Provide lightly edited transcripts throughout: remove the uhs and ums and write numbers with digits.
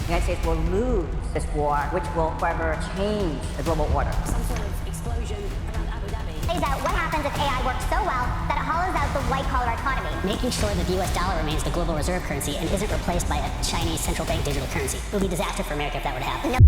The United States will lose this war, which will forever change the global order. Some sort of explosion around Abu Dhabi. Is that what happens if AI works so well that it hollows out the white-collar economy? Making sure that the US dollar remains the global reserve currency and isn't replaced by a Chinese central bank digital currency. It would be a disaster for America if that were to happen.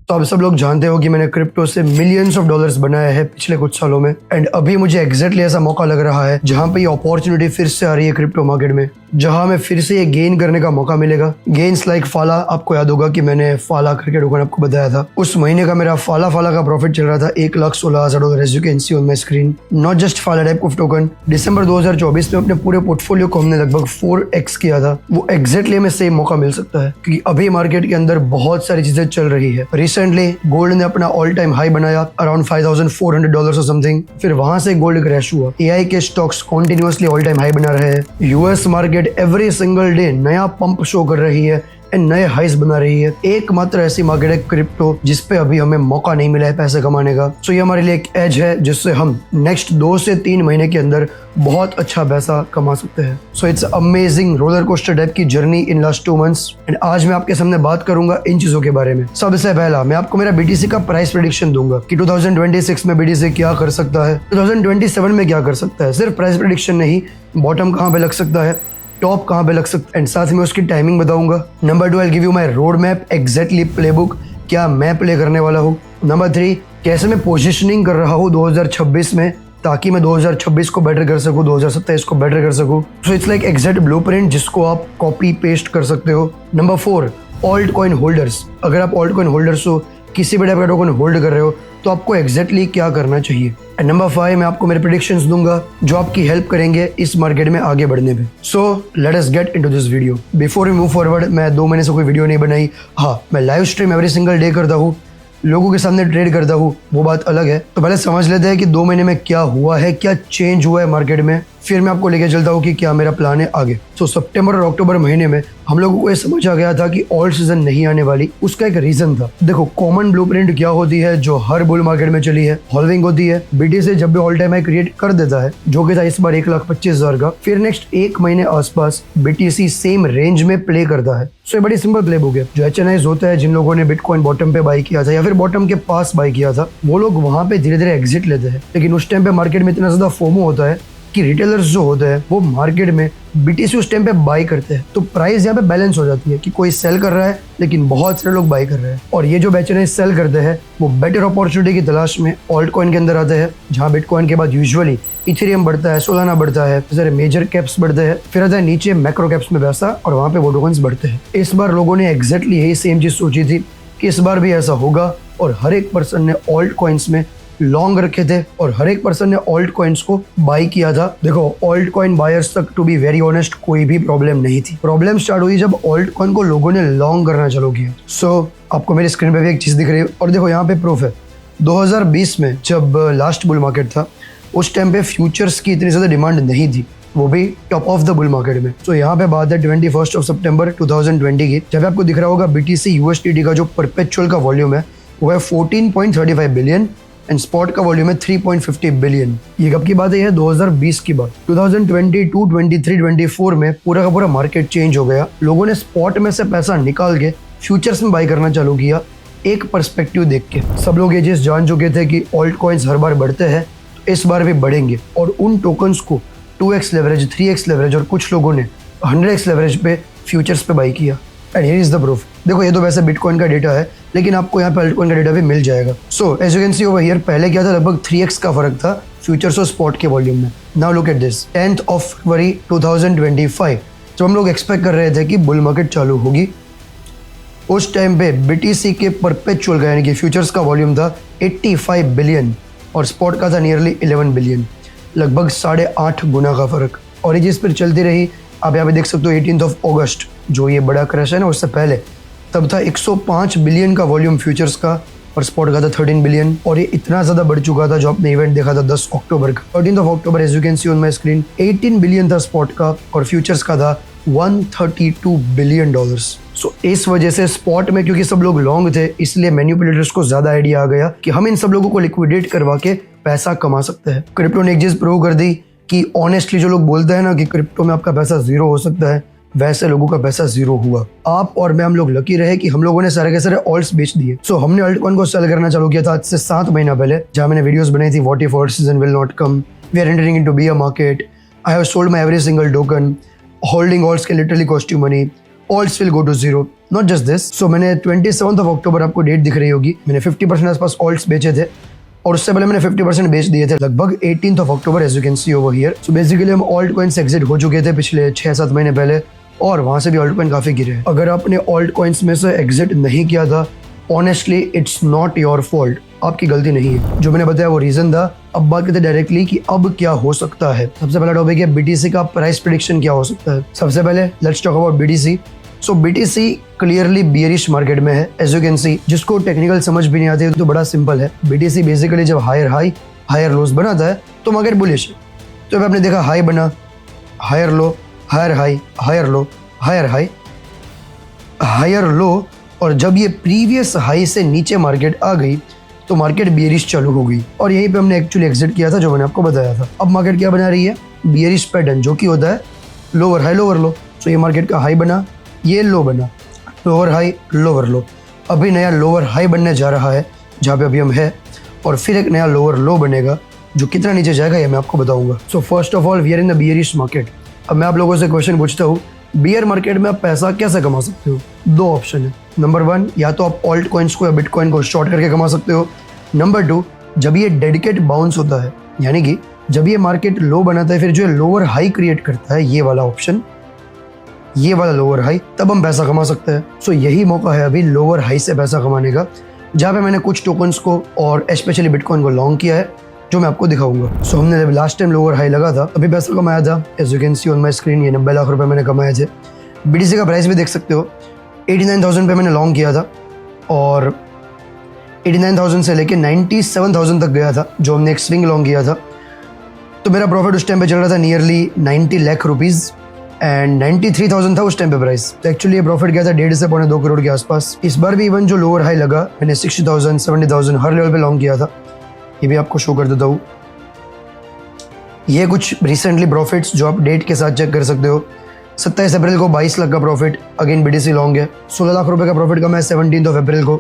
तो आप सब लोग जानते हो कि मैंने crypto से millions of dollars बनाए हैं पिछले कुछ सालों में, एंड अभी मुझे एग्जैक्टली ऐसा मौका लग रहा है जहां पे ये अपॉर्चुनिटी फिर से आ रही है क्रिप्टो मार्केट में, जहां में फिर से ये गेन करने का मौका मिलेगा। गेन्स लाइक फाला, आपको याद होगा कि मैंने फाला करके टोकन आपको बताया था। उस महीने का मेरा फाला का प्रॉफिट चल रहा था $1,16,000, as you can see on my screen. Not just फाला टाइप ऑफ टोकन। दिसंबर 2024 में अपने पूरे पोर्टफोलियो को हमने लगभग 4x किया था। वो एग्जैक्टली हमें सेम मौका मिल सकता है क्योंकि अभी मार्केट के अंदर बहुत सारी चीजें चल रही है। रिसेंटली गोल्ड ने अपना ऑल टाइम हाई बनाया अराउंड $5,400 और समथिंग, फिर वहां से गोल्ड क्रैश हुआ। एआई के stocks continuously all time high बना रहे हैं। US market every single day नया पंप शो कर रही है एंड नए हाइस बना रही है। एकमात्र ऐसी मार्केट है क्रिप्टो जिसपे अभी हमें मौका नहीं मिला है पैसे कमाने का। सो ये हमारे लिए एक एज है जिससे हम नेक्स्ट 2 से 3 महीने के अंदर बहुत अच्छा पैसा कमा सकते हैं। So it's amazing roller coaster type की journey in last 2 months, and आज मैं आपके सामने बात करूंगा इन चीजों के बारे में। सबसे पहला मैं आपको मेरा बीटीसी का प्राइस प्रेडिक्शन दूंगा कि 2026 में बीटीसी क्या कर सकता है, 2027 में क्या कर सकता है। सिर्फ प्राइस प्रेडिक्शन नहीं, बॉटम कहाँ पे लग सकता है, टॉप कहाँ पे लग सकता है, एंड साथ में उसकी टाइमिंग बताऊंगा। Number 2 I give you my road map, exactly playbook, क्या मैं प्ले करने वाला हूँ। नंबर 3 कैसे मैं पोजिशनिंग कर रहा हूँ 2026 में, ताकि मैं 2026 को बेटर कर सकूँ, 2027 को बेटर कर सकूँ। So it's like exact blueprint जिसको आप कॉपी पेस्ट कर सकते हो। नंबर 4 ऑल्ट कॉइन होल्डर्स, अगर आप ऑल्ट कॉइन होल्डर्स हो, किसी भी टाइप का टोकन होल्ड कर रहे हो तो आपको एग्जैक्टली क्या करना चाहिए। एंड नंबर 5 मैं आपको मेरे प्रेडिक्शंस दूंगा जो आपकी हेल्प करेंगे इस मार्केट में आगे बढ़ने में। So let us get into this video. Before we move forward, मैं 2 महीने से कोई वीडियो नहीं बनाई। हाँ, मैं live stream every single day करता हूँ, लोगों के सामने ट्रेड करता हूँ, वो बात अलग है। तो पहले समझ लेते हैं कि 2 महीने में क्या हुआ है, क्या चेंज हुआ है मार्केट में, फिर मैं आपको लेके चलता हूँ कि क्या मेरा प्लान है आगे। तो सितंबर और अक्टूबर महीने में हम लोगों को ये समझ आ गया था कि ऑल्ट सीजन नहीं आने वाली। उसका एक रीजन था। देखो, कॉमन ब्लूप्रिंट क्या होती है जो हर बुल मार्केट में चली है, हॉल्विंग होती है। बीटीसी जब भी ऑल टाइम हाई क्रिएट कर देता है, जो कि था इस बार 1,25,000 का, फिर नेक्स्ट 1 महीने आसपास बीटीसी सेम रेंज में प्ले करता है। सो ये बड़ी सिंपल प्ले बुक है। जो एचएनआईज होता है, जिन लोगों ने बिटकॉइन बॉटम पे बाई किया था या फिर बॉटम के पास बाई किया था, वो लोग वहां पे धीरे धीरे एग्जिट लेते हैं। लेकिन उस टाइम पे मार्केट में इतना ज्यादा फोमो होता है कि रिटेलर्स जो होते हैं वो मार्केट में बीटीसी उस टाइम पे बाई करते हैं, तो प्राइस यहाँ पे बैलेंस हो जाती है कि कोई सेल कर रहा है लेकिन बहुत सारे लोग बाई कर रहे हैं। और ये जो बेचने सेल करते हैं वो बेटर अपॉर्चुनिटी की तलाश में ऑल्ट कॉइन के अंदर आते हैं, जहाँ बिटकॉइन के बाद यूजुअली इथेरियम बढ़ता है, सोलाना बढ़ता है, सारे मेजर कैप्स बढ़ते हैं, फिर आता है नीचे मैक्रो कैप्स में पैसा और वहाँ पे वो टोकन्स बढ़ते हैं। इस बार लोगों ने एग्जैक्टली यही सेम चीज सोची थी कि इस बार भी ऐसा होगा, और हर एक पर्सन ने ऑल्ट कॉइन्स में लॉन्ग रखे थे और हर एक पर्सन ने ऑल्ट कॉइन्स को बाई किया था। देखो, ऑल्ट कॉइन बायर्स तक टू बी वेरी ऑनेस्ट कोई भी प्रॉब्लम नहीं थी। प्रॉब्लम स्टार्ट हुई जब ऑल्ट कॉइन को लोगों ने लॉन्ग करना चालू किया। सो आपको मेरी स्क्रीन पे भी एक चीज दिख रही है, और देखो यहाँ पे प्रूफ है। 2020 में जब लास्ट बुल मार्केट था, उस टाइम पे फ्यूचर्स की इतनी ज्यादा डिमांड नहीं थी, वो भी top of the bull market में। तो यहाँ पे बात है 21 सितंबर 2020 की, जब आपको दिख रहा होगा बीटीसी USDT का जो परपेचुअल का वॉल्यूम है वो है 14.35 बिलियन एंड स्पॉट का वॉल्यूम है 3.50 बिलियन। ये कब की बात है? 2020 की बात। 2022, 23, 24 में पूरा का पूरा मार्केट चेंज हो गया। लोगों ने स्पॉट में से पैसा निकाल के फ्यूचर्स में बाई करना चालू किया, एक पर्सपेक्टिव देख के। सब लोग ये चीज जान चुके थे कि ऑल्ट कॉइन्स हर बार बढ़ते हैं, तो इस बार भी बढ़ेंगे, और उन टोकन्स को 2x लेवरेज, 3x लेवरेज और कुछ लोगों ने 100x लेवरेज पे फ्यूचर्स पे बाई किया। And here is the proof. देखो, ये तो वैसे बिटकॉइन का डेटा है, लेकिन आपको यहाँ पे अल्टकॉइन का डेटा भी मिल जाएगा। So as you can see over here, पहले क्या था, लगभग 3x का फर्क था फ्यूचर्स और स्पॉट के वॉल्यूम में। Now look at this, 10th of February 2025 जब हम लोग एक्सपेक्ट कर रहे थे कि बुल मार्केट चालू होगी, उस टाइम पे बीटीसी के परपेचुअल का यानी कि फ्यूचर्स का वॉल्यूम था 85 बिलियन और स्पॉट का था नियरली 11 बिलियन, लगभग 8.5 गुना का फर्क। और ये चीज फिर चलती रही। आप यहाँ पे देख सकते हो 18th of August जो ये बड़ा क्रैश है ना, उससे पहले तब था 105 बिलियन का वॉल्यूम फ्यूचर्स का और स्पॉट का था 13 बिलियन, और ये इतना ज्यादा बढ़ चुका था जो आपने इवेंट देखा था 10 अक्टूबर का। 13th of October as you can see on my screen, 18 billion था स्पॉट का और फ्यूचर्स का था $132 बिलियन। सो इस वजह से स्पॉट में क्योंकि सब लोग लॉन्ग थे, इसलिए मैनिपुलेटर्स को ज्यादा आइडिया आ गया कि हम इन सब लोगों को लिक्विडेट करवा के पैसा कमा सकते हैं। क्रिप्टो ने एक चीज प्रूव कर दी कि ऑनेस्टली जो लोग बोलते हैं ना कि क्रिप्टो में आपका पैसा जीरो हो सकता है, वैसे लोगों का पैसा जीरो हुआ। आप और मैं हम लोग लकी रहे कि हम लोगों ने सारे के सारे ऑल्ट्स बेच दिए। सो हमने अल्ट कॉइन को सेल करना चालू किया था आज से 7 महीना पहले, जहां मैंने वीडियोस बनाई थी what if alt season will not come, we are entering into bear market, I have sold my every single token, holding alts can literally cost you money, alts will go to zero, not just this. So मैंने 27 अक्टूबर, आपको date दिख रही होगी, मैंने 50% आसपास ult's बेचे थे और उससे पहले मैंने 50% बेच दिए थे लगभग 18 अक्टूबर, as you can see over here. So basically हम ऑल्ट कॉइन से एग्जिट हो चुके थे पिछले 6-7 महीने पहले और वहां से भी ऑल्ट कॉइन काफी गिरे हैं। अगर आपने ऑल्ट कॉइन्स में से एग्जिट नहीं किया था, honestly it's not your fault, आपकी गलती नहीं है। जो मैंने बताया वो रीजन था। अब बात करते हैं डायरेक्टली कि अब क्या हो सकता है। सबसे पहला टॉपिक है बीटीसी का प्राइस प्रेडिक्शन क्या हो सकता है। सबसे पहले let's talk about BTC. So BTC clearly bearish market में है, एज यू कैन सी। जिसको टेक्निकल समझ भी नहीं आती तो बड़ा सिंपल है, बीटीसी बेसिकली जब हायर हाई हायर लोज बनाता है तो मार्केट बुलिश है। तो अब आपने देखा हाई बना, higher low, higher high, higher low, higher high, higher low, और जब ये प्रीवियस हाई से नीचे मार्केट आ गई तो मार्केट बियरिश चालू हो गई और यहीं पे हमने एक्चुअली एग्जिट किया था, जो मैंने आपको बताया था। अब मार्केट क्या बना रही है, बियरिश पैटर्न, जो कि होता है लोअर हाई लोअर लो। सो ये मार्केट का हाई बना, ये लो बना, लोअर हाई लोअर लो। अभी नया लोअर हाई बनने जा रहा है जहाँ पे अभी हम है, और फिर एक नया लोअर लो बनेगा जो कितना नीचे जाएगा ये मैं आपको बताऊंगा। So first of all we are in the bearish market. अब मैं आप लोगों से क्वेश्चन पूछता हूँ, बियर मार्केट में आप पैसा कैसे कमा सकते हो? 2 ऑप्शन है। नंबर 1, या तो आप ऑल्ट कॉइन्स को या बिटकॉइन को शॉर्ट करके कमा सकते हो। नंबर 2, जब ये डेडिकेट बाउंस होता है, यानी कि जब ये मार्केट लो बनाता है फिर जो लोअर हाई क्रिएट करता है, ये वाला ऑप्शन, ये वाला लोअर हाई, तब हम पैसा कमा सकते हैं। सो यही मौका है अभी लोअर हाई से पैसा कमाने का, जहाँ पे मैंने कुछ टोकन्स को और स्पेशली बिटकॉइन को लॉन्ग किया है, जो मैं आपको दिखाऊंगा। सो हमने जब लास्ट टाइम लोअर हाई लगा था तभी पैसा कमाया था, as you can see on my screen, ये 90 लाख रुपए मैंने कमाए थे। बीटीसी का प्राइस भी देख सकते हो, 89,000 पे मैंने लॉन्ग किया था और 89,000 से लेके 97,000 तक गया था, जो हमने एक स्विंग लॉन्ग किया था। तो मेरा प्रॉफिट उस टाइम पे चल रहा था नियरली 90 लाख रुपीज़ एंड 93,000 था उस टाइम पे प्राइस। तो एक्चुअली ये प्रॉफिट गया था 1.5 से 2 करोड़ के आसपास। इस बार भी इवन जो लोअर हाई लगा मैंने 60,000 70,000 हर लेवल पे लॉन्ग किया था, ये भी आपको शो कर देता हूँ। ये कुछ रिसेंटली प्रॉफिट्स जो आप डेट के साथ चेक कर सकते हो। 27 अप्रैल को 22 लाख का प्रॉफिट, अगेन बीटीसी लॉन्ग है। 16 लाख रुपए का प्रॉफिट कमाया 17 अप्रैल को।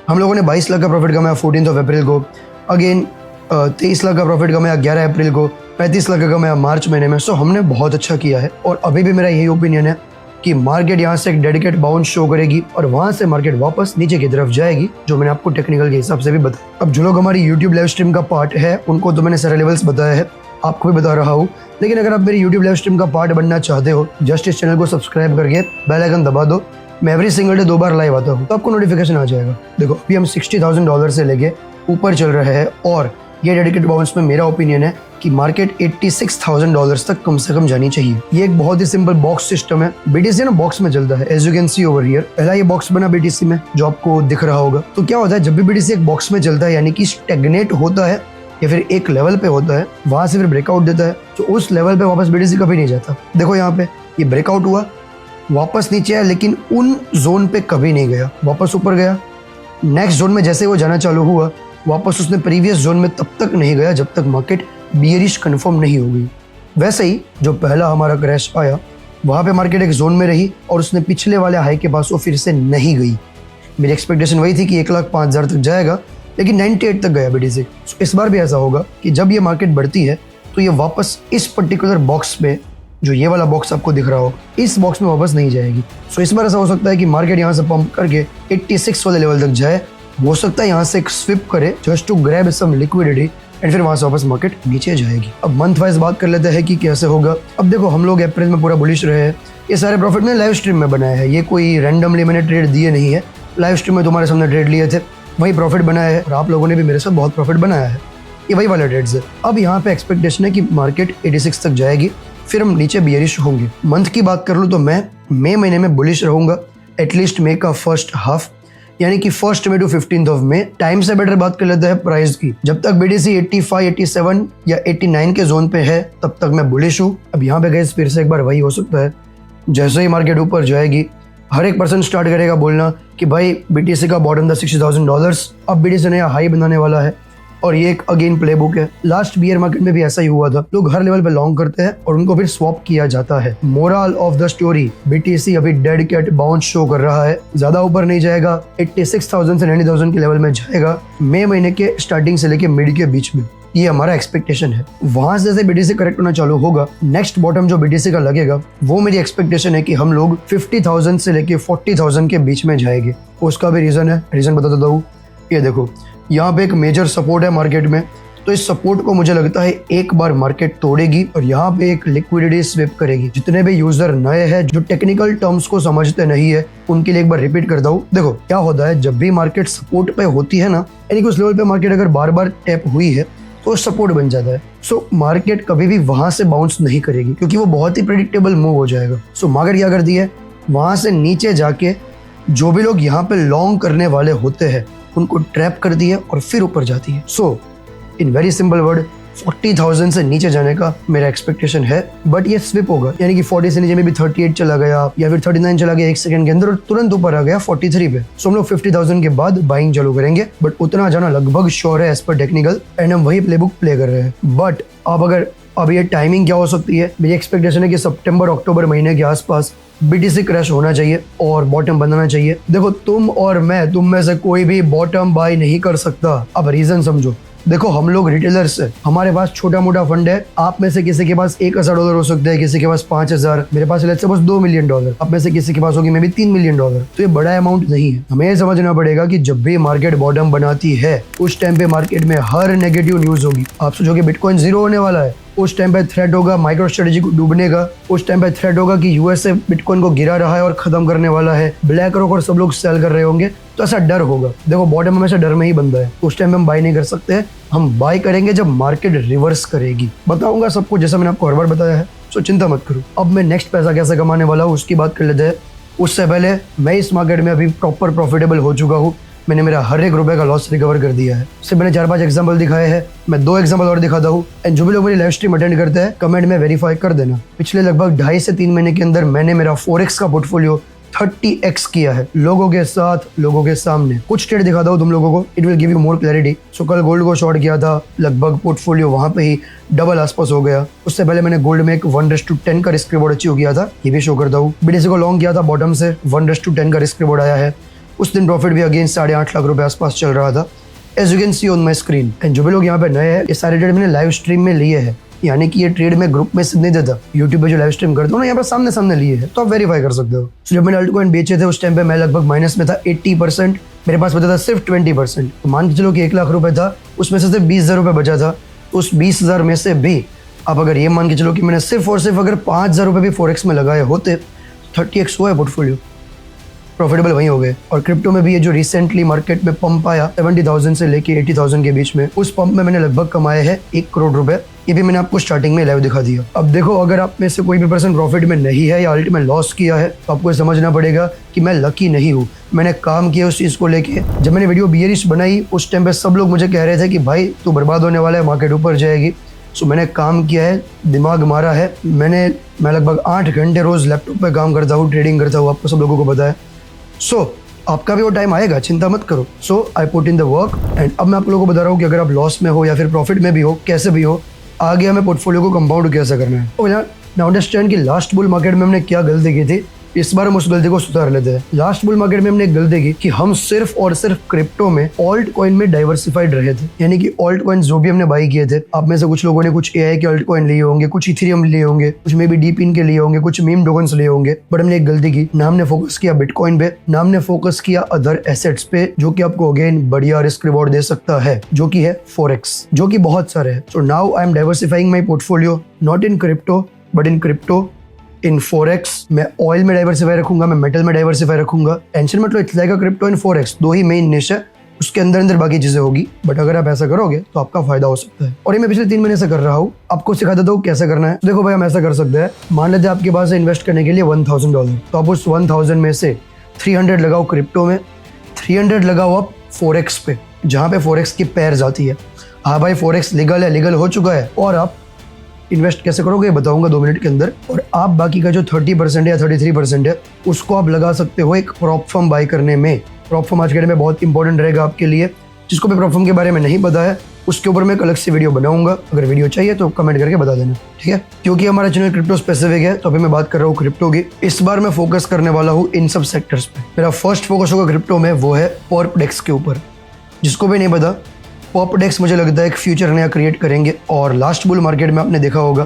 हम लोगों ने 22 लाख का प्रॉफिट कमाया 14 अप्रैल को। अगेन 23 लाख का प्रॉफिट कमाया 11 अप्रैल को। 35 लाख का कमाया मार्च महीने में। सो हमने बहुत अच्छा किया है और अभी भी मेरा यही ओपिनियन है कि मार्केट यहाँ से एक डेडिकेट बाउंस शो करेगी और वहां से मार्केट वापस नीचे की तरफ जाएगी, जो मैंने आपको टेक्निकल के हिसाब से भी बताया। अब जो लोग हमारी यूट्यूब लाइव स्ट्रीम का पार्ट है उनको तो मैंने सारे लेवल्स बताया है, आपको भी बता रहा हूँ। लेकिन अगर आप मेरी यूट्यूब लाइव स्ट्रीम का पार्ट बनना चाहते हो, जस्ट इस चैनल को सब्सक्राइब करके बेल आइकन दबा दो। मैं एवरी सिंगल डे 2 बार लाइव आता हूँ तो आपको नोटिफिकेशन आ जाएगा। देखो अभी हम $60,000 से लेके ऊपर चल रहे हैं और ये डेडिकेट बाउंस में मेरा ओपिनियन है कि मार्केट $86,000 तक कम से कम जानी चाहिए। ये एक बहुत ही सिंपल बॉक्स सिस्टम है। बीटीसी ना बॉक्स में चलता है, as you can see over here. पहला ये बॉक्स बना बीटीसी में जो आपको दिख रहा होगा। तो क्या होता है जब भी बीटीसी एक बॉक्स में चलता है, यानी कि स्टेगनेट होता है या फिर एक लेवल पे होता है, वहां से फिर ब्रेकआउट देता है, तो उस लेवल पे वापस बीटीसी कभी नहीं जाता। देखो यहाँ पे ये ब्रेकआउट हुआ, वापस नीचे आया, लेकिन उन जोन पे कभी नहीं गया, वापस ऊपर गया। नेक्स्ट जोन में जैसे वो जाना चालू हुआ, वापस उसने प्रीवियस जोन में तब तक नहीं गया जब तक मार्केट बियरिश कंफर्म नहीं हो गई। वैसे ही जो पहला हमारा क्रैश आया वहाँ पे मार्केट एक जोन में रही और उसने पिछले वाले हाई के पास वो फिर से नहीं गई। मेरी एक्सपेक्टेशन वही थी कि 1,05,000 तक जाएगा, लेकिन 98 तक गया बीटीसी। इस बार भी ऐसा होगा कि जब ये मार्केट बढ़ती है तो ये वापस इस पर्टिकुलर बॉक्स में, जो ये वाला बॉक्स आपको दिख रहा हो, इस बॉक्स में वापस नहीं जाएगी। सो इस बार ऐसा हो सकता है कि मार्केट यहाँ से पंप करके 86 वाले लेवल तक जाए। हो सकता है यहाँ से एक स्विप करे just to grab some liquidity and फिर वहां से वापस मार्केट नीचे जाएगी। अब मंथ वाइज बात कर लेते हैं कि कैसे होगा। अब देखो हम लोग अप्रैल में पूरा बुलिश रहे हैं। ये सारे प्रॉफिट मैंने लाइव स्ट्रीम में बनाया है, ये कोई रैंडमली मैंने ट्रेड दिए नहीं है। लाइव स्ट्रीम में तुम्हारे सामने ट्रेड लिए थे, वही प्रॉफिट बनाया है और आप लोगों ने भी मेरे साथ बहुत प्रॉफिट बनाया है। ये वही वाले ट्रेड्स है। अब यहाँ पे एक्सपेक्टेशन है कि मार्केट 86 तक जाएगी, फिर हम नीचे बियरिश होंगे। मंथ की बात कर लूँ तो मैं मई महीने में बुलिश रहूंगा, एटलीस्ट मई का फर्स्ट हाफ, यानी कि 1 मई टू 15 मई। टाइम से बेटर बात कर लेते हैं प्राइस की। जब तक बीटीसी 85, 87 या 89 के जोन पे है तब तक मैं बुलिश हूँ। अब यहाँ पे गए फिर से एक बार वही हो सकता है, जैसे ही मार्केट ऊपर जाएगी हर एक पर्सन स्टार्ट करेगा बोलना कि भाई बीटीसी का बॉटम था $60,000, अब बीटीसी नया हाई बनाने वाला है और ये एक अगेन प्लेबुक है। लास्ट बियर मार्केट में भी ऐसा ही हुआ था, लोग हर लेवल पे लॉन्ग करते हैं और उनको फिर स्वैप किया जाता है। Moral of the story, BTC अभी डेड कैट बाउंस शो कर रहा है, ज्यादा ऊपर नहीं जाएगा, 86,000 से 90,000 के लेवल में जाएगा मई महीने के स्टार्टिंग से लेके मिड के बीच में। ये हमारा एक्सपेक्टेशन है। वहां से जैसे BTC करेक्ट होना चालू होगा, नेक्स्ट बॉटम जो BTC का लगेगा वो मेरी एक्सपेक्टेशन है कि हम लोग 50,000 से लेके 40,000 के बीच में जाएंगे। उसका भी रीजन है, रीजन बता देता हूँ। ये देखो, यहाँ पे एक मेजर सपोर्ट है मार्केट में, तो इस सपोर्ट को मुझे लगता है एक बार मार्केट तोड़ेगी और यहाँ पे एक लिक्विडिटी स्विप करेगी। जितने भी यूजर नए हैं जो टेक्निकल टर्म्स को समझते नहीं है, उनके लिए एक बार रिपीट करता हूँ। देखो क्या होता है, जब भी मार्केट सपोर्ट पे होती है ना, यानी कि उस लेवल पे मार्केट अगर बार बार टैप हुई है तो सपोर्ट बन जाता है। सो मार्केट कभी भी वहां से बाउंस नहीं करेगी क्योंकि वो बहुत ही प्रेडिक्टेबल मूव हो जाएगा। सो मार्केट क्या करती है, वहां से नीचे जाके जो भी लोग यहाँ पे लॉन्ग करने वाले होते हैं उनको ट्रैप करती है और फिर ऊपर जाती है। सो इन वेरी सिंपल वर्ड, 40,000 से नीचे जाने का मेरा एक्सपेक्टेशन है, बट ये स्विप होगा, यानी कि 40 से नीचे में भी 38 चला गया या फिर 39 चला गया एक सेकंड के अंदर और तुरंत ऊपर आ गया 43 पे। सो हम लोग 50,000 के बाद बाइंग चालू करेंगे, बट उतना जाना लगभग श्योर है एज पर टेक्निकल, एंड हम वही प्लेबुक प्ले कर रहे हैं। बट अब ये टाइमिंग क्या हो सकती है, मेरी एक्सपेक्टेशन है कि सितंबर अक्टूबर महीने के आसपास BTC क्रैश होना चाहिए और बॉटम बनाना चाहिए। देखो तुम और मैं, तुम में से कोई भी बॉटम बाय नहीं कर सकता। अब रीजन समझो, देखो हम लोग रिटेलर्स है, हमारे पास छोटा मोटा फंड है। आप में से किसी के पास $1,000 हो सकता है, किसी के पास 5,000, मेरे पास लेट्स से बस $2 मिलियन, आप में से किसी के पास होगी मे भी $3 मिलियन। तो ये बड़ा अमाउंट नहीं है। हमें ये समझना पड़ेगा कि जब भी मार्केट बॉटम बनाती है उस टाइम पे मार्केट में हर नेगेटिव न्यूज होगी। आप सोचोगे बिटकॉइन 0 होने वाला है, उस टाइम पे थ्रेट होगा माइक्रो स्ट्रेटेजी को डूबने का, उस टाइम पे थ्रेट होगा कि यूएसए बिटकॉइन को गिरा रहा है और खत्म करने वाला है, ब्लैक रॉक और सब लोग सेल कर रहे होंगे, तो ऐसा डर होगा। देखो बॉटम हमेशा डर में ही बनता है, उस टाइम पे हम बाय नहीं कर सकते, हम बाय करेंगे जब मार्केट रिवर्स करेगी। बताऊंगा सबको जैसा मैंने आपको हर बार बताया है, सो चिंता मत करो। अब मैं नेक्स्ट पैसा कैसे कमाने वाला हूँ उसकी बात कर लेते हैं। उससे पहले मैं इस मार्केट में अभी प्रॉपर प्रॉफिटेबल हो चुका हूँ, मैंने मेरा हर एक रुपए का लॉस रिकवर कर दिया है। इससे मैंने 4-5 एग्जांपल दिखाए हैं, मैं 2 एग्जांपल और दिखाता हूँ। एंड जो भी लोग मेरी लाइव स्ट्रीम अटेंड करते हैं कमेंट में वेरीफाई कर देना। पिछले लगभग 2.5 से 3 महीने के अंदर मैंने मेरा फोरेक्स का पोर्टफोलियो 30x किया है, लोगों के साथ, लोगों के सामने। कुछ ट्रेड दिखाता हूँ तुम लोगों को, it will give you more clarity. So कल गोल्ड को शॉर्ट किया था, लगभग पोर्टफोलियो वहां पे ही डबल आसपास हो गया। उससे पहले मैंने गोल्ड में एक 1:10 का रिस्क रिवॉर्ड अचीव किया था, ये भी शो करता हूँ। BTC को लॉन्ग किया था बॉटम से, 1:10 का रिस्क रिवॉर्ड आया है। उस दिन प्रॉफिट भी अगेन 8.5 लाख रुपए आसपास चल रहा था, as you can see on my screen. And जो भी लोग यहाँ पे नए हैं, ये सारे ट्रेड मैंने लाइव स्ट्रीम में लिए हैं, यानी कि ये ट्रेड में ग्रुप में नहीं देता, यूट्यूब पे जो लाइव स्ट्रीम करता हूँ ना, यहाँ पे सामने सामने लिए है, तो आप वेरीफाई कर सकते हो। So, जब मैंने अल्टकॉइन बेचे थे उस टाइम पे मैं लगभग माइनस में था 80%, मेरे पास बचा था सिर्फ 20%। तो मान के चलो कि 1 लाख रुपए था, उसमें से सिर्फ 20,000 रुपए बचा था। उस 20,000 में से भी आप अगर ये मान के चलो कि मैंने सिर्फ और सिर्फ अगर 5,000 रुपए भी फोरेक्स में लगाए होते, 30x हुआ है पोर्टफोलियो, प्रॉफिटेबल वहीं हो गए। और क्रिप्टो में भी ये जो रिसेंटली मार्केट में पंप आया 70,000 से लेके 80,000 के बीच में, उस पंप में मैंने लगभग कमाए हैं 1 करोड़ रुपए। ये भी मैंने आपको स्टार्टिंग में लाइव दिखा दिया। अब देखो अगर आप में से कोई भी पर्सन प्रॉफिट में नहीं है या अल्ट में लॉस किया है, तो आपको समझना पड़ेगा कि मैं लकी नहीं हूँ, मैंने काम किया उस चीज़ को लेके। जब मैंने वीडियो बियरिश बनाई उस टाइम पे सब लोग मुझे कह रहे थे कि भाई तू बर्बाद होने वाला है, मार्केट ऊपर जाएगी। सो मैंने काम किया है, दिमाग मारा है, मैं लगभग 8 घंटे रोज लैपटॉप पे काम करता हूँ, ट्रेडिंग करता हूँ, आपको सब लोगों को पता है। सो आपका भी वो टाइम आएगा, चिंता मत करो। So I put in the work and अब मैं आप लोगों को बता रहा हूँ कि अगर आप लॉस में हो या फिर प्रॉफिट में भी हो, कैसे भी हो, आगे हमें पोर्टफोलियो को कंपाउंड कैसे करना है। तो नाउ अंडरस्टैंड कि लास्ट बुल मार्केट में हमने क्या गलती की थी, इस बार हम उस गलती को सुधार लेते हैं। लास्ट बुल मार्केट में हमने एक गलती की कि हम सिर्फ और सिर्फ क्रिप्टो में ऑल्ट कॉइन में डाइवर्सिफाइड रहे थे, यानी कि ऑल्ट कॉइन जो भी हमने बाई किए थे, आप में से कुछ लोगों ने कुछ AI के ऑल्ट कॉइन लिए होंगे, कुछ इथेरियम लिए होंगे, कुछ में भी डीपिन के लिए होंगे, कुछ मीम टोकन्स लिए होंगे। बट हमने एक गलती की, ना हमने फोकस किया बिटकॉइन पे, ना हमने फोकस किया अदर एसेट्स पे, जो कि आपको अगेन बढ़िया रिस्क रिवॉर्ड दे सकता है, जो कि है फोरेक्स, जो कि बहुत सारे है। So now I am diversifying my portfolio not in crypto but in crypto, in forex. मैं ऑयल में डाइवर्सिफाई रखूंगा, मैं मेटल में डाइवर्सिफाई रखूंगा। टेंशन मत लो, it's like a crypto in forex, 2 ही मेन निश है, उसके अंदर अंदर बाकी चीजें होगी। बट अगर आप ऐसा करोगे तो आपका फायदा हो सकता है, और ये मैं पिछले 3 महीने से कर रहा हूँ, आपको सिखा देता हूँ कैसे करना है। देखो भाई हम ऐसा कर सकते हैं, मान लेते हैं आपके पास है इन्वेस्ट करने के लिए $1,000, तो आप उस 1,000 में से 300 लगाओ क्रिप्टो में, 300 लगाओ आप फोरेक्स पे, जहाँ पे फोरेक्स की पेयर जाती है। हाँ भाई फोरेक्स लीगल है, लीगल हो चुका है, और आप इन्वेस्ट कैसे करोगे बताऊंगा 2 मिनट के अंदर। और आप बाकी का जो 30% या 33% है उसको आप लगा सकते हो एक प्रॉप फर्म बाय करने में। प्रॉप फर्म आज के डेट में बहुत इंपॉर्टेंट रहेगा आपके लिए, जिसको भी प्लेटफॉर्म के बारे में नहीं पता है उसके ऊपर मैं एक अलग से वीडियो बनाऊंगा। अगर वीडियो चाहिए तो कमेंट करके बता देना, ठीक है। क्योंकि हमारा चैनल क्रिप्टो स्पेसिफिक है तो अभी मैं बात कर रहा हूँ क्रिप्टो की। इस बार मैं फोकस करने वाला हूँ इन सब सेक्टर्स पे। मेरा फर्स्ट फोकस होगा क्रिप्टो में, वो है पर्पडेक्स के ऊपर। जिसको भी नहीं पता, पर्पडेक्स मुझे लगता है एक फ्यूचर नया क्रिएट करेंगे। और लास्ट बुल मार्केट में आपने देखा होगा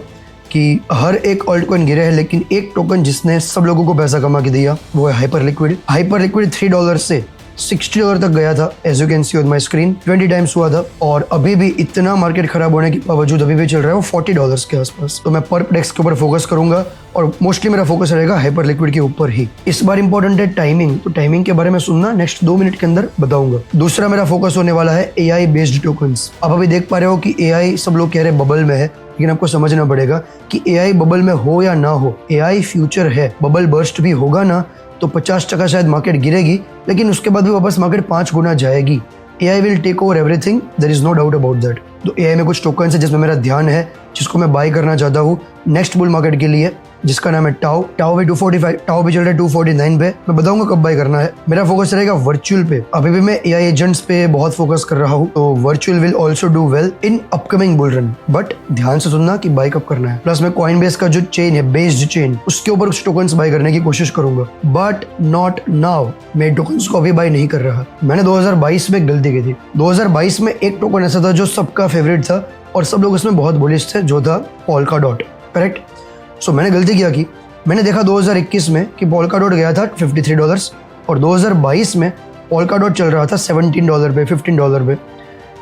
कि हर एक ऑल्ट कॉइन गिरे है, लेकिन एक टोकन जिसने सब लोगों को पैसा कमा के दिया वो है हाइपर लिक्विड। हाइपर लिक्विड $3 से $60 तक गया था, as you can see on my screen. 20 times हुआ था और अभी भी इतना मार्केट खराब होने के बावजूद अभी भी चल रहा है वो $40 के आसपास। तो मैं पर्पडेक्स के ऊपर फोकस करूंगा और मोस्टली मेरा फोकस रहेगा हाइपर लिक्विड के ऊपर ही। इस बार इंपॉर्टेंट है टाइमिंग, तो टाइमिंग के बारे में सुनना, नेक्स्ट 2 मिनट के अंदर बताऊंगा। दूसरा मेरा फोकस होने वाला है AI बेस्ड टोकन्स। आप अभी देख पा रहे हो कि AI सब लोग कह रहे हैं बबल में है, लेकिन आपको समझना पड़ेगा कि AI बबल में हो या ना हो, AI फ्यूचर है। बबल बर्स्ट भी होगा ना तो 50% शायद मार्केट गिरेगी, लेकिन उसके बाद भी वापस मार्केट 5 गुना जाएगी। AI will take over everything, there is no doubt about that. तो AI में कुछ टोकन्स है जिसमें मेरा ध्यान है, जिसको मैं बाय करना चाहता हूँ नेक्स्ट बुल मार्केट के लिए, जिसका नाम है टाओ। टाओ भी 245, टाओ भी चल रहा है 249 पे। मैं बताऊंगा कब बाय करना है। मेरा फोकस रहेगा वर्चुअल पे। अभी भी मैं AI एजेंट्स पे बहुत फोकस कर रहा हूँ, तो virtual will also do well in upcoming bull run. But ध्यान से सुनना कि बाय कब करना है। प्लस मैं कॉइनबेस का जो चेन है, बेस्ड चेन, उसके ऊपर कुछ टोकन्स बाय करने की कोशिश करूंगा, बट नॉट नाउ। मैं टोकन्स को अभी बाय नहीं कर रहा। मैंने 2022 में गलती की थी। 2022 में एक टोकन ऐसा था जो सबका फेवरेट था और सब लोग उसमें बहुत बुलिश थे, जो था पोल्काडॉट, करेक्ट। सो मैंने गलती क्या की, मैंने देखा 2021 में कि पोल्काडॉट गया था $53 और 2022 में पोल्काडॉट चल रहा था $17 पे, $15 पे।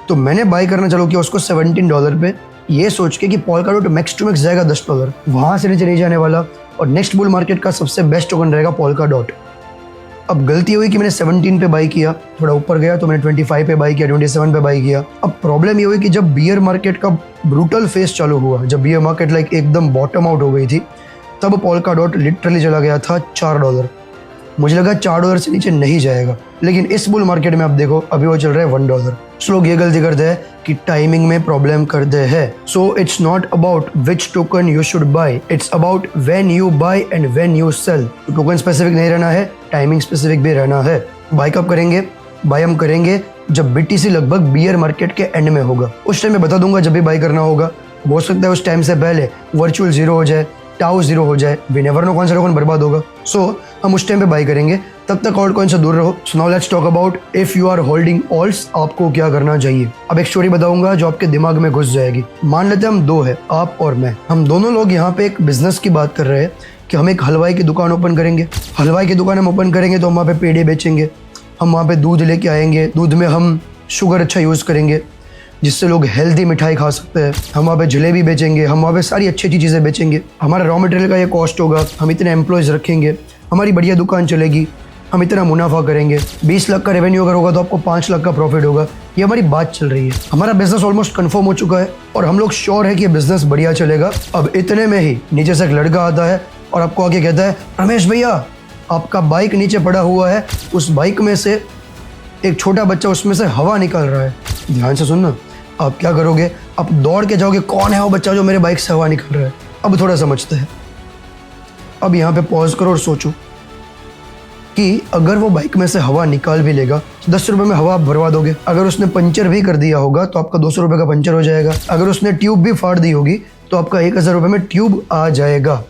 तो मैंने बाय करना चालू किया उसको $17 पे, ये सोच के कि पोल्काडॉट मैक्स टू मैक्स जाएगा $10, वहाँ से नीचे नहीं जाने वाला और नेक्स्ट बुल मार्केट का सबसे बेस्ट टोकन रहेगा पोल्काडॉट। अब गलती हुई कि मैंने 17 पे बाई किया, थोड़ा ऊपर गया तो मैंने 25 पे बाई किया, 27 पे बाई किया। अब प्रॉब्लम ये हुई कि जब बियर मार्केट का ब्रूटल फेस चालू हुआ, जब बियर मार्केट लाइक एकदम बॉटम आउट हो गई थी, तब पोल्काडॉट लिटरली चला गया था $4। मुझे लगा $4 से नीचे नहीं जाएगा, लेकिन इस बुल मार्केट में आप देखो अभी वो चल रहा है $1। सो लोग ये गलती करते हैं कि टाइमिंग में प्रॉब्लम करते हैं। So it's not about which token you should buy, it's about when you buy and when you sell. Token specific नहीं रहना है, टाइमिंग स्पेसिफिक भी रहना है। बाय कब करेंगे? बाय हम करेंगे जब BTC लगभग बियर मार्केट के एंड में होगा। उस टाइम में बता दूंगा जब भी बाय करना होगा। हो सकता है उस टाइम से पहले वर्चुअल 0 हो जाए, टाउ 0 हो जाए, वी नेवर नो कौन सा टोकन बर्बाद होगा। सो हम उस टाइम पे बाय करेंगे, तब तक ऑल्ट कॉइन से दूर रहो। So now let's talk about if you are holding alts, आपको क्या करना चाहिए। अब एक स्टोरी बताऊंगा जो आपके दिमाग में घुस जाएगी। मान लेते हैं हम 2 है, आप और मैं। हम दोनों लोग यहाँ पे एक बिजनेस की बात कर रहे हैं कि हम एक हलवाई की दुकान ओपन करेंगे। हलवाई की दुकान हम ओपन करेंगे तो हम वहाँ पे पेड़े बेचेंगे, हम वहाँ पे दूध लेके आएंगे, दूध में हम शुगर अच्छा यूज़ करेंगे जिससे लोग हेल्दी मिठाई खा सकते हैं। हम वहाँ पे जलेबी बेचेंगे, हम वहाँ पे सारी अच्छी अच्छी चीज़ें बेचेंगे। हमारा रॉ मटेरियल का ये कॉस्ट होगा, हम इतने एम्प्लॉयज़ रखेंगे, हमारी बढ़िया दुकान चलेगी, हम इतना मुनाफा करेंगे। 20 लाख का रेवेन्यू अगर होगा तो आपको 5 लाख का प्रॉफिट होगा। ये हमारी बात चल रही है। हमारा बिजनेस ऑलमोस्ट कंफर्म हो चुका है और हम लोग श्योर है कि ये बिजनेस बढ़िया चलेगा। अब इतने में ही नीचे से एक लड़का आता है और आपको आके कहता है, रमेश भैया आपका बाइक नीचे पड़ा हुआ है, उस बाइक में से एक छोटा बच्चा उसमें से हवा निकाल रहा है। ध्यान से सुनना, आप क्या करोगे? आप दौड़ के जाओगे, कौन है वो बच्चा जो मेरे बाइक से हवा निकाल रहा है। अब थोड़ा समझते हैं। अब यहाँ पे पॉज करो और सोचो कि अगर वो बाइक में से हवा निकाल भी लेगा, 10 रुपये में हवा आप भरवा दोगे। अगर उसने पंचर भी कर दिया होगा तो आपका 200 रुपये का पंचर हो जाएगा। अगर उसने ट्यूब भी फाड़ दी होगी तो आपका 1000 रुपये में ट्यूब आ जाएगा।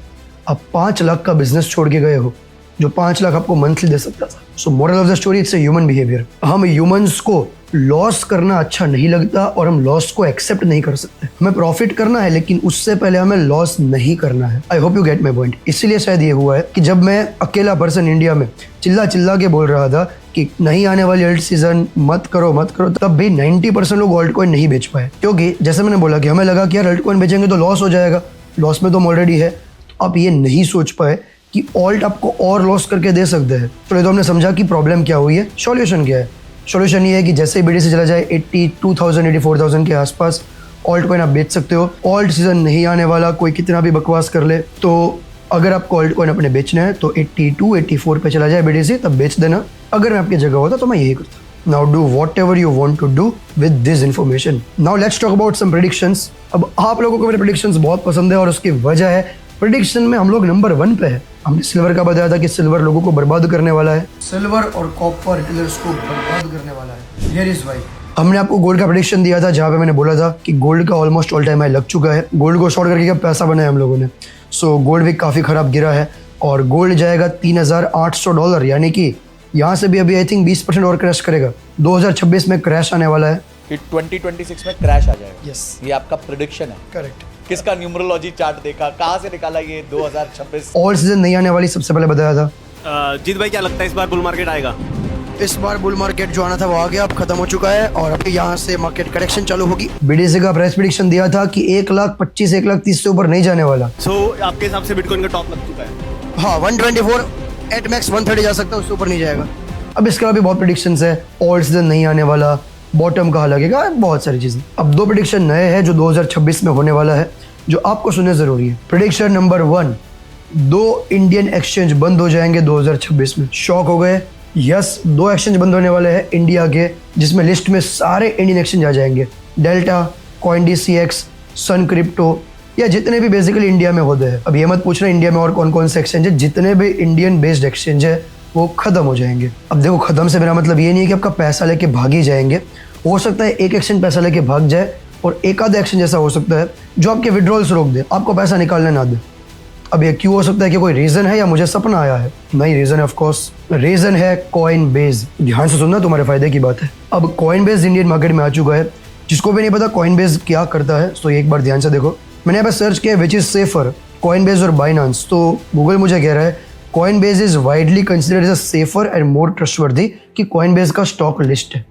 आप 5 लाख का बिजनेस छोड़ के गए हो जो 5 लाख आपको मंथली दे सकता था। सो moral of the story, it's human behaviour. हम ह्यूमंस को लॉस करना अच्छा नहीं लगता और हम लॉस को एक्सेप्ट नहीं कर सकते। हमें प्रॉफिट करना है लेकिन उससे पहले हमें लॉस नहीं करना है। I hope you get my point. इसीलिए शायद ये हुआ है कि जब मैं अकेला पर्सन इंडिया में चिल्ला चिल्ला के बोल रहा था कि नहीं आने वाली अल्ट सीजन मत करो मत करो, तब भी 90% लोग ऑल्ट कॉइन नहीं बेच पाए। क्योंकि जैसे मैंने बोला कि हमें लगा कि यार अल्ट कॉइन बेचेंगे तो लॉस हो जाएगा, लॉस में तो हम ऑलरेडी है। तो आप ये नहीं सोच पाए कि ऑल्ट आपको और लॉस करके दे सकते हैं। तो ये तो हमने समझा कि प्रॉब्लम क्या हुई है, सॉल्यूशन क्या है। सॉल्यूशन ये है कि जैसे ही BTC चला जाए 82,000 84,000 के आसपास, ऑल्ट कॉइन आप बेच सकते हो। ऑल्ट सीजन नहीं आने वाला, कोई कितना भी बकवास कर ले, तो अगर आपको ऑल्ट कॉइन अपने बेचना है तो 82 84 पे चला जाए BTC, तब बेच देना। अगर मैं आपकी जगह होता तो मैं यही करता। Now do whatever you want to do with this information. Now let's talk about some predictions. अब आप लोगों को मेरे प्रेडिक्शंस बहुत पसंद है और उसकी वजह है प्रेडिक्शन में हम लोग नंबर 1 पे है। हमने सिल्वर का बताया था कि सिल्वर लोगों को बर्बाद करने वाला है, सिल्वर और कॉपर रिटेलर्स को बर्बाद करने वाला है। Here is why. हमने आपको गोल्ड का प्रेडिक्शन दिया था जहाँ पे मैंने बोला था कि गोल्ड का ऑलमोस्ट ऑल टाइम हाई लग चुका है। गोल्ड को शॉर्ट करके क्या पैसा बनाया हम लोगों ने। सो गोल्ड भी काफ़ी ख़राब गिरा है और गोल्ड जाएगा $3,800, यानी कि यहाँ से भी अभी आई थिंक 20% और क्रैश करेगा। 2026 में क्रैश आने वाला है कि 2026 में क्रैश आ जाएगा। Yes. ये आपका प्रेडिक्शन है। करेक्ट। किसका न्यूमरोलॉजी चार्ट देखा, कहाँ से निकाला ये 2026? ऑल सीजन नहीं आने वाली सबसे पहले बताया था। जीत भाई क्या लगता है इस बार बुल मार्केट आएगा? इस बार बुल मार्केट जो आना था वो आ गया, अब खत्म हो चुका है और अभी यहाँ से मार्केट करेक्शन चालू होगी। बीडीसी का प्राइस प्रेडिक्शन दिया था कि 1,25,000 1,30,000 से ऊपर नहीं जाने वाला। आपके हिसाब से बिटकॉइन का टॉप लग चुका है? हाँ, 124 एट मैक्स 130 जा सकता है, उससे ऊपर नहीं जाएगा। अब इसके अलावा भी बहुत प्रेडिक्शंस है। ऑल सीजन नहीं आने वाला, बॉटम कहाँ लगेगा, बहुत सारी चीज़ें। अब 2 प्रेडिक्शन नए हैं जो 2026 में होने वाला है, जो आपको सुनने ज़रूरी है। प्रेडिक्शन नंबर 1, 2 इंडियन एक्सचेंज बंद हो जाएंगे 2026 में। शॉक हो गए? यस, 2 एक्सचेंज बंद होने वाले हैं इंडिया के, जिसमें लिस्ट में सारे इंडियन एक्सचेंज आ जाएंगे। डेल्टा, CoinDCX, सन क्रिप्टो, या जितने भी बेसिकली इंडिया में होते हैं। अब ये मत पूछना इंडिया में और कौन कौन से एक्सचेंज है, जितने भी इंडियन बेस्ड एक्सचेंज है वो खत्म हो जाएंगे। अब देखो, खत्म से मेरा मतलब ये नहीं है कि आपका पैसा लेके भाग ही जाएंगे। हो सकता है एक एक्सचेंज पैसा लेके भाग जाए और एक आधा एक्सचेंज ऐसा हो सकता है जो आपके विड्रॉल्स रोक दे, आपको पैसा निकालने ना दे। अब ये क्यों हो सकता है? कि कोई रीज़न है या मुझे सपना आया है? नहीं, रीज़न है ऑफ कोर्स। रीज़न है कॉइनबेस। ध्यान से सुनना, तुम्हारे फायदे की बात है। अब कॉइनबेस इंडियन मार्केट में आ चुका है। जिसको भी नहीं पता कॉइनबेस क्या करता है, तो एक बार ध्यान से देखो। मैंने यहाँ पर सर्च किया विच इज़ सेफर, कॉइनबेस और बाइनांस। तो गूगल मुझे कह रहा है Coinbase is widely considered as a safer and more trustworthy, कि कॉइनबेस का स्टॉक लिस्ट है।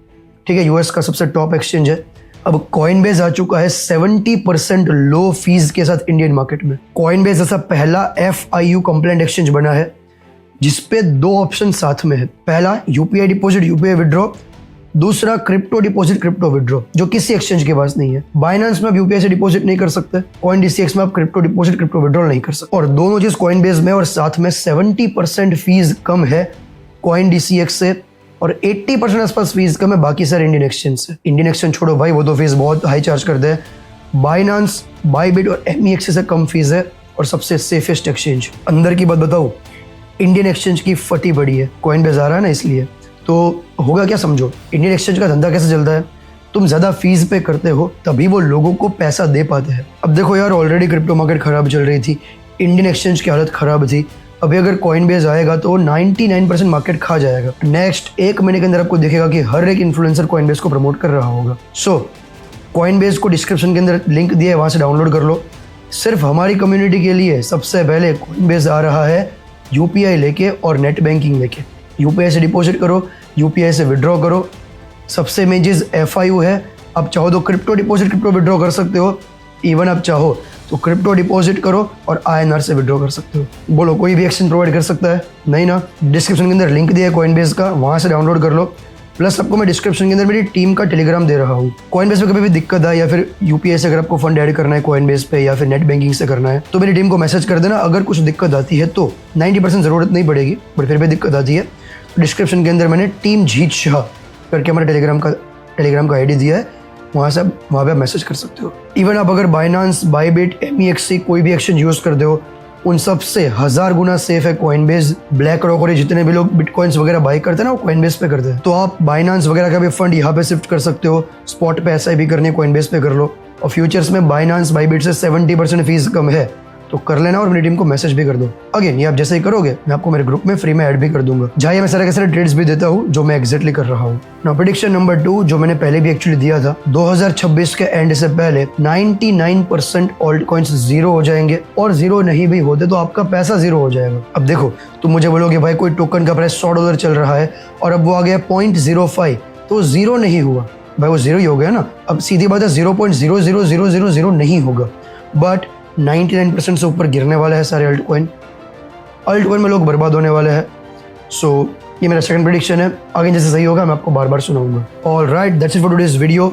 ठीक है, यूएस का सबसे टॉप एक्सचेंज है। अब कॉइनबेस आ चुका है 70% लो फीस के साथ इंडियन मार्केट में। कॉइनबेस ऐसा पहला FIU कंप्लाइंट एक्सचेंज बना है जिसपे 2 ऑप्शन साथ में है। पहला UPI डिपॉजिट, UPI विड्रॉ। दूसरा क्रिप्टो डिपॉजिट, क्रिप्टो विड्रॉ, जो किसी एक्सचेंज के पास नहीं है। बाइनेंस में आप UPI से डिपॉजिट नहीं कर सकते, CoinDCX में आप क्रिप्टो डिपॉजिट, क्रिप्टो विड्रॉ नहीं कर सकते। और दोनों चीज कॉइनबेस में, और साथ में 70% फीस कम है CoinDCX से और 80% आसपास फीस कम है बाकी सारे इंडियन एक्सचेंज से। इंडियन एक्सचेंज छोड़ो भाई, वो तो फीस बहुत हाई चार्ज करते हैं। बाइनांस, बाइबिट और MEX से कम फीस है और सबसे सेफेस्ट एक्सचेंज। अंदर की बात बताऊं, इंडियन एक्सचेंज की फटी पड़ी है। कॉइनबेस आ रहा है ना, इसलिए। तो होगा क्या समझो, इंडियन एक्सचेंज का धंधा कैसे चलता है? तुम ज़्यादा फीस पे करते हो तभी वो लोगों को पैसा दे पाते हैं। अब देखो यार, ऑलरेडी क्रिप्टो मार्केट खराब चल रही थी, इंडियन एक्सचेंज की हालत खराब थी। अभी अगर कॉइनबेस आएगा तो 99% मार्केट खा जाएगा। नेक्स्ट 1 महीने के अंदर आपको दिखेगा कि हर एक इन्फ्लुएंसर कॉइनबेस को प्रमोट कर रहा होगा। सो कॉइनबेस को डिस्क्रिप्शन के अंदर लिंक दिया है, वहाँ से डाउनलोड कर लो। सिर्फ हमारी कम्युनिटी के लिए सबसे पहले कॉइनबेस आ रहा है UPI लेके और नेट बैंकिंग लेके। UPI से डिपॉजिट करो, UPI से विड्रॉ करो। सबसे मेन चीज़ FIU है। आप चाहो तो क्रिप्टो डिपॉजिट, क्रिप्टो विड्रॉ कर सकते हो। इवन आप चाहो तो क्रिप्टो डिपॉजिट करो और INR से विड्रॉ कर सकते हो। बोलो कोई भी एक्सचेंज प्रोवाइड कर सकता है? नहीं ना। डिस्क्रिप्शन के अंदर लिंक दिया है कॉइनबेस का, वहाँ से डाउनलोड कर लो। प्लस आपको मैं डिस्क्रिप्शन के अंदर मेरी टीम का टेलीग्राम दे रहा हूँ। कॉइनबेस में कभी भी दिक्कत आए या फिर UPI से अगर आपको फंड ऐड करना है कॉइनबेस पे या फिर नेट बैंकिंग से करना है, तो मेरी टीम को मैसेज कर देना। अगर कुछ दिक्कत आती है तो 90% ज़रूरत नहीं पड़ेगी, बट फिर भी दिक्कत आती है तो डिस्क्रिप्शन के अंदर मैंने टीम जीत शाह करके हमारे टेलीग्राम का ID दिया है, वहाँ से आप वहाँ पे मैसेज कर सकते हो। इवन आप अगर बाइनांस, बाइबिट, MEX से कोई भी एक्सचेंज यूज़ करते हो, उन सब से 1000 गुना सेफ है कॉइनबेस। ब्लैक रॉक और जितने भी लोग बिटकॉइंस वगैरह बाई करते हैं ना, वो कॉइनबेस पे करते हैं। तो आप बाइनांस वगैरह का भी फंड यहाँ पे शिफ्ट कर सकते हो। स्पॉट पे SIP करनी है, कॉइनबेस पे कर लो। और फ्यूचर्स में बाइनांस, बाइबिट से 70% फीस कम है, तो कर लेना और मेरी टीम को मैसेज भी कर दो। अगेन ये आप जैसे ही करोगे मैं आपको मेरे ग्रुप में फ्री में ऐड भी कर दूंगा, जहाँ मैं सारे के सारे ट्रेड्स भी देता हूँ जो मैं एग्जैक्टली कर रहा हूँ। नाउ प्रेडिक्शन नंबर 2, जो मैंने पहले भी एक्चुअली दिया था, 2026 के एंड से पहले 99% ऑल्ट कॉइन्स जीरो हो जाएंगे, और जीरो नहीं भी होते तो आपका पैसा जीरो हो जाएगा। अब देखो, तुम मुझे बोलोगे भाई कोई टोकन का प्राइस $100 चल रहा है और अब वो आ गया 0.05, तो जीरो नहीं हुआ भाई, वो जीरो ही हो गया ना। अब सीधी बात है 0.00000 नहीं होगा, बट 99% से ऊपर गिरने वाला है सारे अल्ट कॉइन में लोग बर्बाद होने वाले हैं। सो ये मेरा सेकंड प्रेडिक्शन है। आगे जैसे सही होगा मैं आपको बार बार सुनाऊंगा। All right, that's it for today's video.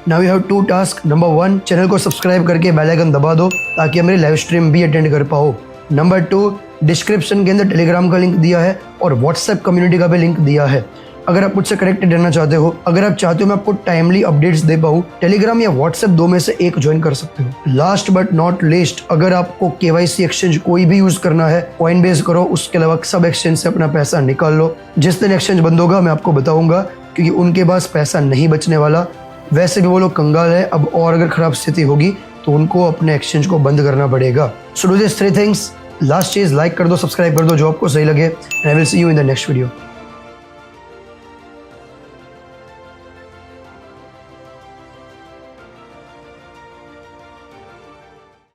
Now you have 2 task. Number 1, channel को सब्सक्राइब करके बेल आइकन दबा दो ताकि आप मेरी लाइव स्ट्रीम भी अटेंड कर पाओ। नंबर 2, डिस्क्रिप्शन के अंदर टेलीग्राम का लिंक दिया है और व्हाट्सएप कम्युनिटी का भी लिंक दिया है। अगर आप मुझसे कनेक्टेड रहना चाहते हो, अगर आप चाहते हो मैं आपको टाइमली अपडेट्स दे पाऊँ, टेलीग्राम या व्हाट्सएप दो में से एक ज्वाइन कर सकते हो। लास्ट बट नॉट लीस्ट, अगर आपको केवाईसी एक्सचेंज कोई भी यूज करना है, कॉइनबेस करो, उसके अलावा सब एक्सचेंज से अपना पैसा निकाल लो। जिस दिन एक्सचेंज बंद होगा मैं आपको बताऊंगा, क्योंकि उनके पास पैसा नहीं बचने वाला। वैसे भी वो लोग कंगाल है, अब और अगर खराब स्थिति होगी तो उनको अपने एक्सचेंज को बंद करना पड़ेगा। So do this 3 things. Last चीज, लाइक कर दो, सब्सक्राइब कर दो जो आपको सही लगे। And I will see you in the next video.